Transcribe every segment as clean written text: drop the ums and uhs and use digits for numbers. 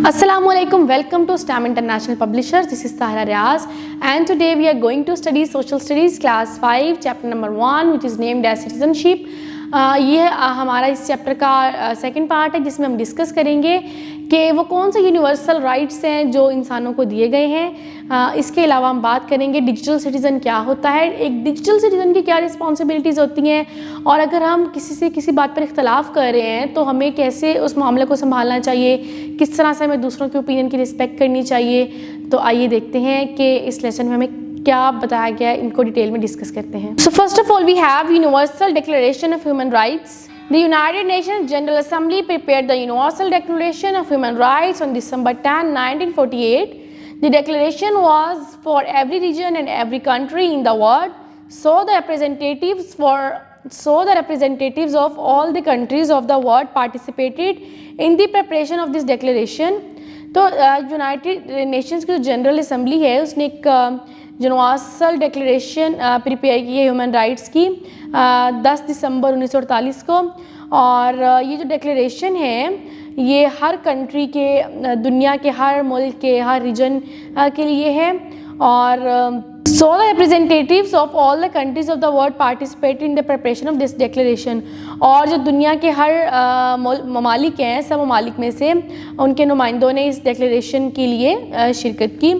Assalamualaikum, welcome to STEM International Publishers. This is Tahira Riaz and today we are going to study Social Studies Class 5 Chapter number 1 which is named as Citizenship. ये हमारा इस chapter का second part है जिसमें हम discuss करेंगे कि वो कौन से यूनिवर्सल राइट्स हैं जो इंसानों को दिए गए हैं। इसके अलावा हम बात करेंगे डिजिटल सिटीज़न क्या होता है, एक डिजिटल सिटीज़न की क्या रिस्पॉन्सिबिलिटीज़ होती हैं और अगर हम किसी से किसी बात पर इख्तलाफ कर रहे हैं तो हमें कैसे उस मामले को संभालना चाहिए, किस तरह से हमें दूसरों के ओपिनियन की रिस्पेक्ट करनी चाहिए। तो आइए देखते हैं कि इस लेसन में हमें क्या बताया गया है, इनको डिटेल में डिस्कस करते हैं। So first of all we have universal declaration of human rights. The United Nations General Assembly prepared the Universal Declaration of Human Rights on December 10, 1948. The declaration was for every region and every country in the world. So the representatives of all the countries of the world participated in the preparation of this declaration. तो United Nations की जो general assembly है उसने एक universal declaration prepare की है human rights की 10 दिसंबर 1948 को। और ये जो डिक्लेरेशन है ये हर कंट्री के, दुनिया के हर मुल्क के, हर रीजन के लिए है। और so the representatives of all the countries of the world participated in the preparation of this declaration. और जो दुनिया के हर ममालिक हैं, सब ममालिक में से उनके नुमाइंदों ने इस डिक्लेरेशन के लिए शिरकत की।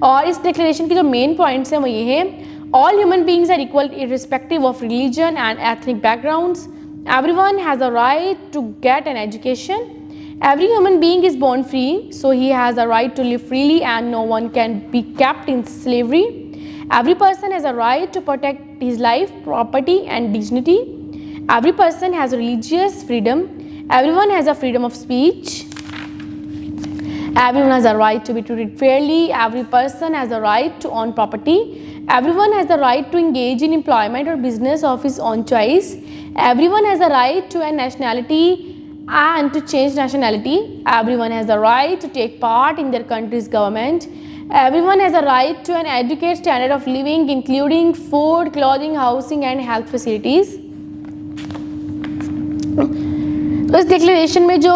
और इस डिक्लेरेशन के जो मेन पॉइंट्स हैं वो ये हैं: all human beings are equal irrespective of religion and ethnic backgrounds. Everyone has a right to get an education. Every human being is born free, so he has a right to live freely and no one can be kept in slavery. Every person has a right to protect his life, property and dignity. Every person has religious freedom. Everyone has a freedom of speech. Everyone has a right to be treated fairly. Every person has a right to own property. Everyone has the right to engage in employment or business of his own choice. Everyone has the right to a nationality and to change nationality. Everyone has the right to take part in their country's government. Everyone has a right to an adequate standard of living including food, clothing, housing and health facilities. तो इस declaration में जो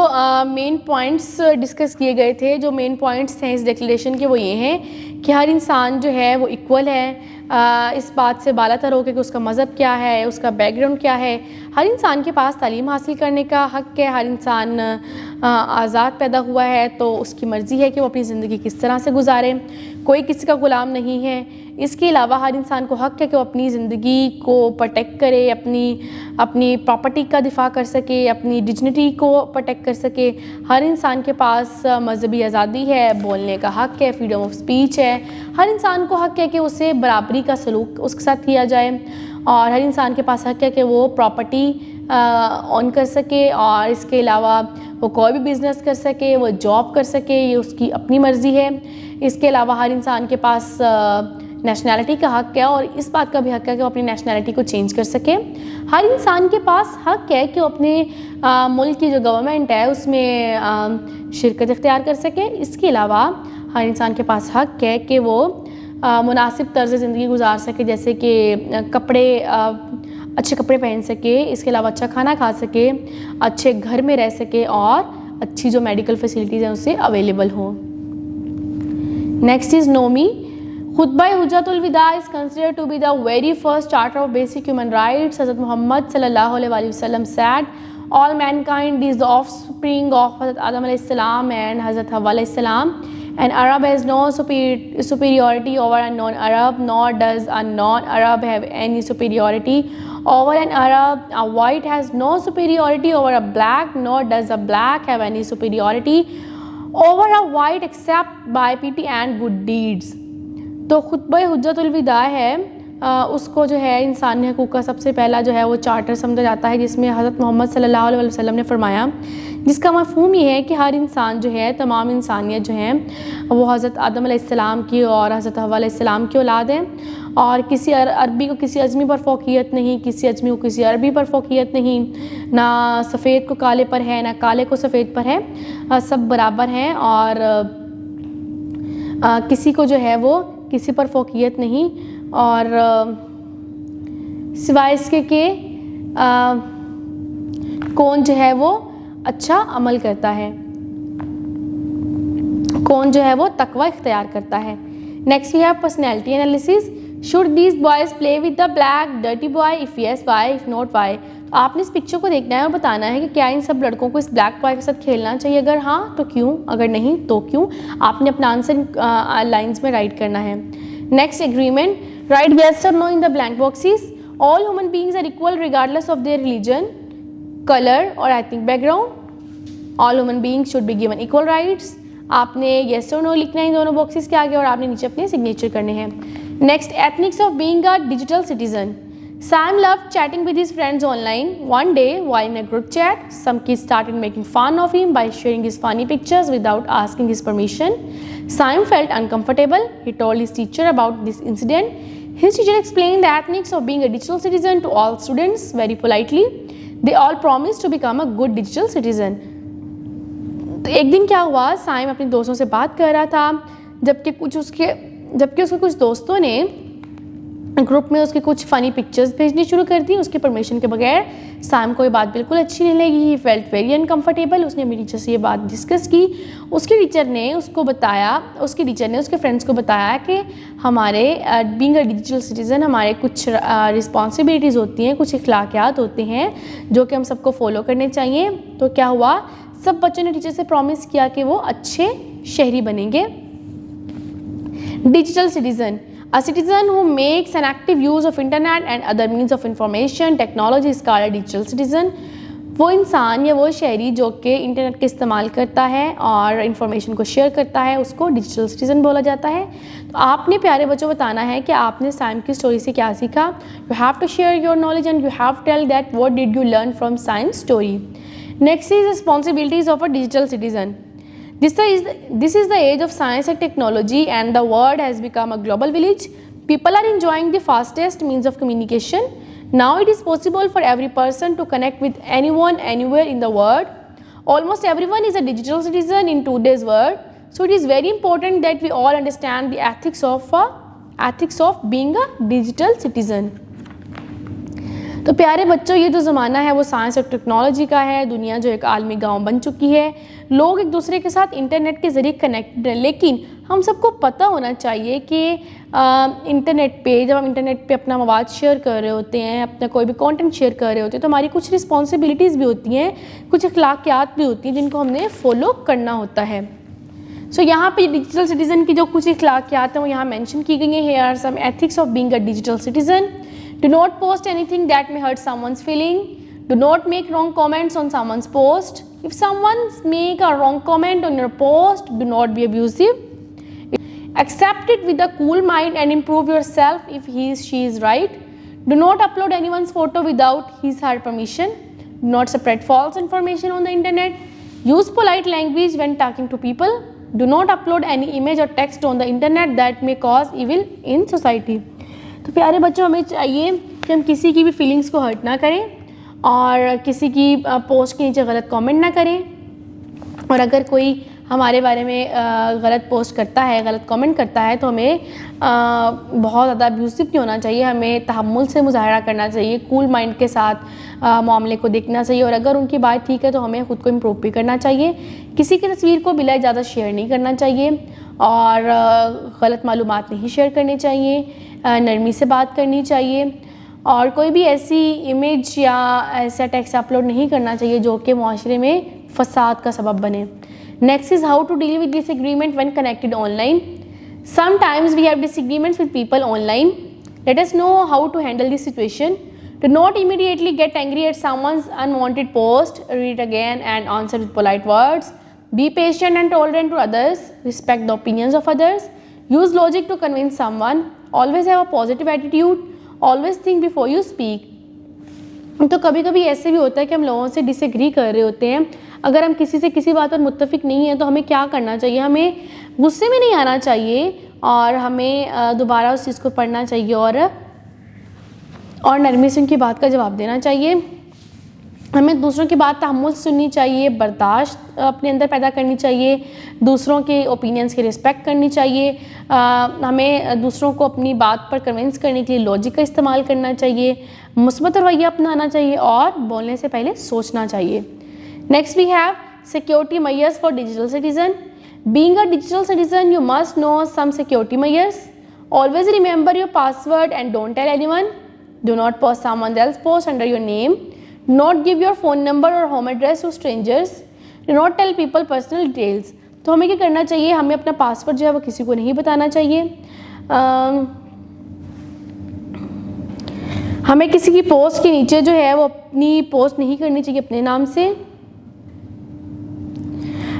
main points discuss किए गए थे, जो main points हैं इस डिक्लेरेशन के वो ये हैं कि हर इंसान जो है वो इक्वल है, इस बात से बालातर होकर कि उसका मज़हब क्या है, उसका बैकग्राउंड क्या है। हर इंसान के पास तालीम हासिल करने का हक़ है। हर इंसान आज़ाद पैदा हुआ है तो उसकी मर्ज़ी है कि वो अपनी ज़िंदगी किस तरह से गुजारे, कोई किसी का ग़ुलाम नहीं है। इसके अलावा हर इंसान को हक़ है कि वो अपनी ज़िंदगी को प्रोटेक्ट करे, अपनी प्रॉपर्टी का दिफा कर सके, अपनी डिग्निटी को प्रोटेक्ट कर सके। हर इंसान के पास मजहबी आज़ादी है, बोलने का हक़ है, फ्रीडम ऑफ स्पीच है। हर इंसान को हक़ है कि उसे बराबरी का सलूक उसके साथ किया जाए और हर इंसान के पास हक़ है कि वो प्रॉपर्टी ऑन कर सके और इसके अलावा वो कोई भी बिज़नेस कर सके, वो जॉब कर सके, ये उसकी अपनी मर्ज़ी है। इसके अलावा हर इंसान के पास नेशनैलिटी का हक़ है और इस बात का भी हक़ है कि वो अपनी नेशनैलिटी को चेंज कर सके। हर इंसान के पास हक़ है कि वो अपने मुल्क की जो गवर्नमेंट है उसमें शिरकत इख्तियार कर सके। इसके अलावा हर इंसान के पास हक़ है कि वो मुनासिब तर्ज़ ज़िंदगी गुजार सके, जैसे कि अच्छे कपड़े पहन सके, इसके अलावा अच्छा खाना खा सके, अच्छे घर में रह सके और अच्छी जो मेडिकल फैसिलिटीज़ हैं उससे अवेलेबल हो। नेक्स्ट इज़ नोमी। खुतबा हुज्जतुल विदा is considered to be the very first charter of basic human rights. Hazrat Muhammad sallallahu alaihi wasallam said, all mankind is the offspring of Hazrat Adam alayhi salam and Hazrat Hawa alayhi salam. An Arab has no superiority over a non-Arab, nor does a non-Arab have any superiority over an Arab. A white has no superiority over a black, nor does a black have any superiority over a white except by piety and good deeds. तो खुतबा हुज्जतुल विदा है, उसको जो है इंसानी हकूक़ का सबसे पहला जो है वो चार्टर समझा जाता है, जिसमें हज़रत मोहम्मद सल्लल्लाहु अलैहि वसल्लम ने फरमाया, जिसका मफ़हूम ये है कि हर इंसान जो है, तमाम इंसानियत जो है वो हज़रत आदम अलैहिस्सलाम की और हज़रत हव्वा अलैहिस्सलाम की औलाद है और किसी अरबी को किसी अजमी पर फ़ौक़ियत नहीं, किसी अजमी को किसी अरबी पर फ़ौक़ियत नहीं, ना सफ़ेद को काले पर है ना काले को सफ़ेद पर है, सब बराबर हैं और किसी को जो है वो किसी पर फ़ौक़ियत नहीं और सिवाय इसके कि कौन जो है वो अच्छा अमल करता है। कौन जो है वो तकवा इख्तियार करता है। Next we have personality analysis. Should these boys play with the black dirty boy, if yes why, if not why. तो आपने इस पिक्चर को देखना है और बताना है कि क्या इन सब लड़कों को इस ब्लैक बॉय के साथ खेलना चाहिए, अगर हाँ तो क्यों, अगर नहीं तो क्यों। आपने अपना आंसर लाइन्स में राइट करना है। नेक्स्ट एग्रीमेंट, राइट येस और no in the blank boxes. All human beings are equal regardless of their religion, colour और ethnic background. All human beings should be given equal rights. आपने yes और no लिखना है इन दोनों boxes के आगे और आपने नीचे अपने सिग्नेचर करने हैं। Next, ethnics of being a digital citizen. Sam loved chatting with his friends online. One day, while in a group chat, some kids started making fun of him by sharing his funny pictures without asking his permission. Sam felt uncomfortable. He told his teacher about this incident. His teacher explained the ethics of being a digital citizen to all students very politely. They all promised to become a good digital citizen. तो एक दिन क्या हुआ, साइम अपने दोस्तों से बात कर रहा था, जबकि उसके कुछ दोस्तों ने ग्रुप में उसके कुछ फ़नी पिक्चर्स भेजनी शुरू कर दी उसके परमिशन के बगैर। साइम को ये बात बिल्कुल अच्छी नहीं लगी। He felt very uncomfortable. उसने अपनी टीचर से ये बात डिस्कस की। उसके टीचर ने उसके फ्रेंड्स को बताया कि हमारे बीइंग अ डिजिटल सिटीज़न हमारे कुछ रिस्पॉन्सिबिलिटीज़ होती हैं, कुछ इखलाकियात होते हैं जो कि हम सबको फॉलो करने चाहिए। तो क्या हुआ, सब बच्चों ने टीचर से प्रॉमिस किया कि वो अच्छे शहरी बनेंगे। Digital citizen, a citizen who makes an active use of internet and other means of information technology is called a digital citizen। वो इंसान या वो शहरी जो कि इंटरनेट का इस्तेमाल करता है और इंफॉर्मेशन को शेयर करता है उसको डिजिटल सिटीज़न बोला जाता है। तो आपने प्यारे बच्चों बताना है कि आपने साइम की स्टोरी से क्या सीखा। You have to share your knowledge and you have tell that what did you learn from same story. Next is responsibilities of a digital citizen. This is the age of science and technology and the world has become a global village. People are enjoying the fastest means of communication. Now it is possible for every person to connect with anyone anywhere in the world. Almost everyone is a digital citizen in today's world. So it is very important that we all understand the ethics of being a digital citizen. तो प्यारे बच्चों, ये जो ज़माना है वो science और technology का है। दुनिया जो एक आलमी गांव बन चुकी है। लोग एक दूसरे के साथ इंटरनेट के ज़रिए कनेक्टेड हैं, लेकिन हम सबको पता होना चाहिए कि इंटरनेट पे जब हम इंटरनेट पे अपना मवाद शेयर कर रहे होते हैं, अपना कोई भी कंटेंट शेयर कर रहे होते हैं, तो हमारी कुछ रिस्पॉन्सिबिलिटीज़ भी होती हैं, कुछ अखलाकियात भी होती हैं जिनको हमने फॉलो करना होता है। सो यहाँ पे डिजिटल सिटीज़न की जो कुछ अखलाकियात हैं वो यहाँ मेंशन की गई हैं। Here are some ethics of being a digital citizen. Do not post anything that may hurt someone's feeling. Do not make wrong comments on someone's post. If someone make a wrong comment on your post, do not be abusive. Accept it with a cool mind and improve yourself if she is right. Do not upload anyone's photo without his her permission. Do not spread false information on the internet. Use polite language when talking to people. Do not upload any image or text on the internet that may cause evil in society. तो प्यारे बच्चों, हमें चाहिए कि हम किसी की भी फीलिंग्स को हर्ट ना करें और किसी की पोस्ट के नीचे गलत कमेंट ना करें। और अगर कोई हमारे बारे में गलत पोस्ट करता है, गलत कमेंट करता है, तो हमें बहुत ज़्यादा अब्यूसिव नहीं होना चाहिए। हमें तहम्मुल से मुजाहरा करना चाहिए, कूल माइंड के साथ मामले को देखना चाहिए। और अगर उनकी बात ठीक है तो हमें ख़ुद को इम्प्रूव भी करना चाहिए। किसी की तस्वीर को बिला इजाज़त शेयर नहीं करना चाहिए और गलत मालूमात नहीं शेयर करनी चाहिए। नरमी से बात करनी चाहिए और कोई भी ऐसी इमेज या ऐसा टेक्स्ट अपलोड नहीं करना चाहिए जो कि मुआशरे में फसाद का सबब बने। Next is how to deal with disagreement when connected online. Sometimes we have disagreements with people online. Let us know how to handle this situation. Do not immediately get angry at someone's unwanted post. Read it again and answer with polite words. Be patient and tolerant to others. Respect the opinions of others. Use logic to convince someone. Always have a positive attitude. Always think before you speak. तो कभी कभी ऐसे भी होता है कि हम लोगों से डिसएग्री कर रहे होते हैं। अगर हम किसी से किसी बात पर मुत्तफिक नहीं है तो हमें क्या करना चाहिए? हमें गुस्से में नहीं आना चाहिए और हमें दोबारा उस चीज़ को पढ़ना चाहिए और नरमी से उनकी बात का जवाब देना चाहिए। हमें दूसरों की बात तहम्मुल सुननी चाहिए, बर्दाश्त अपने अंदर पैदा करनी चाहिए, दूसरों के ओपिनियंस की रिस्पेक्ट करनी चाहिए। हमें दूसरों को अपनी बात पर कन्विंस करने के लिए लॉजिक का इस्तेमाल करना चाहिए, मुस्बत रवैया अपनाना चाहिए और बोलने से पहले सोचना चाहिए। Next we have security measures for digital citizen. Being a digital citizen, you must know some security measures. Always remember your password and don't tell anyone. Do not post someone else's post under your name. Not give your phone number or home address to strangers. Do not tell people personal details. तो हमें क्या करना चाहिए, हमें अपना password जो है वो किसी को नहीं बताना चाहिए। हमें किसी की पोस्ट के नीचे जो है वो अपनी पोस्ट नहीं करनी चाहिए अपने नाम से।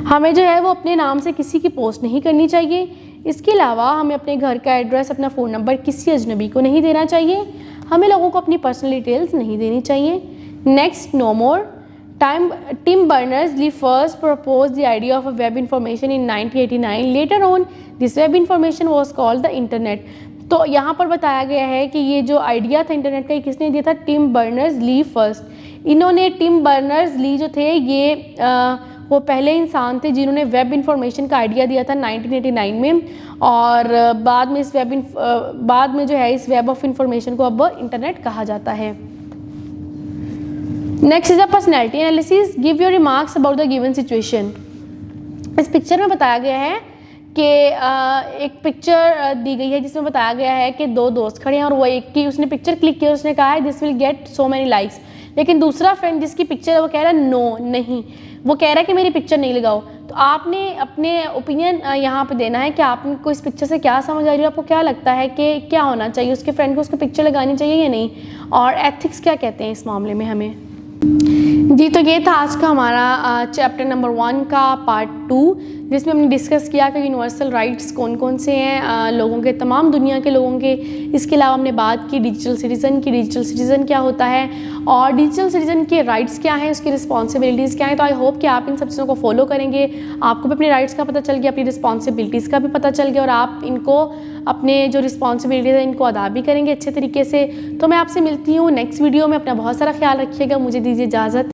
हमें जो है वो अपने नाम से किसी की पोस्ट नहीं करनी चाहिए। इसके अलावा हमें अपने घर का एड्रेस, अपना फ़ोन नंबर किसी अजनबी को नहीं देना चाहिए। हमें लोगों को अपनी पर्सनल डिटेल्स नहीं देनी चाहिए। Next, no more. Tim Berners-Lee first proposed the idea of a web information in 1989. Later on, this web information was called the internet. तो यहाँ पर बताया गया है कि ये जो आइडिया था इंटरनेट का, ये किसने दिया था? Tim Berners Lee first. इन्होंने, टिम बर्नर्स ली जो थे ये वो पहले इंसान थे जिन्होंने वेब इंफॉर्मेशन का आइडिया दिया था 1989 में, और बाद में बाद में जो है इस वेब ऑफ इंफॉर्मेशन को अब इंटरनेट कहा जाता है। Next is a personality analysis. Give your remarks about the given situation. इस पिक्चर में बताया गया है कि एक पिक्चर दी गई है जिसमें बताया गया है कि दो दोस्त खड़े हैं और वो एक की उसने पिक्चर क्लिक किया, उसने कहा है this will get so many likes, लेकिन दूसरा फ्रेंड जिसकी पिक्चर है वो कह रहा है नो, नहीं, वो कह रहा है कि मेरी पिक्चर नहीं लगाओ। तो आपने अपने ओपिनियन यहाँ पे देना है कि आपको इस पिक्चर से क्या समझ आ रही है, आपको क्या लगता है कि क्या होना चाहिए, उसके फ्रेंड को उसकी पिक्चर लगानी चाहिए या नहीं, और एथिक्स क्या कहते हैं इस मामले में हमें। जी, तो ये था आज का हमारा चैप्टर नंबर 1 का पार्ट 2, जिसमें हमने डिस्कस किया कि यूनिवर्सल राइट्स कौन कौन से हैं लोगों के, तमाम दुनिया के लोगों के। इसके अलावा हमने बात की डिजिटल सिटीज़न की, डिजिटल सिटीज़न क्या होता है और डिजिटल सिटीज़न के राइट्स क्या हैं, उसकी रिस्पॉन्सिबिलिटीज़ क्या हैं। तो आई होप कि आप इन सब चीज़ों को फॉलो करेंगे, आपको भी अपने राइट्स का पता चल गया, अपनी रिस्पॉन्सिबिलिटीज़ का भी पता चल गया, और आप इनको अपने जो रिस्पॉन्सिबिलिटीज़ हैं इनको अदा भी करेंगे अच्छे तरीके से। तो मैं आपसे मिलती हूँ नेक्स्ट वीडियो में। अपना बहुत सारा ख्याल रखिएगा, मुझे दीजिए इजाज़त।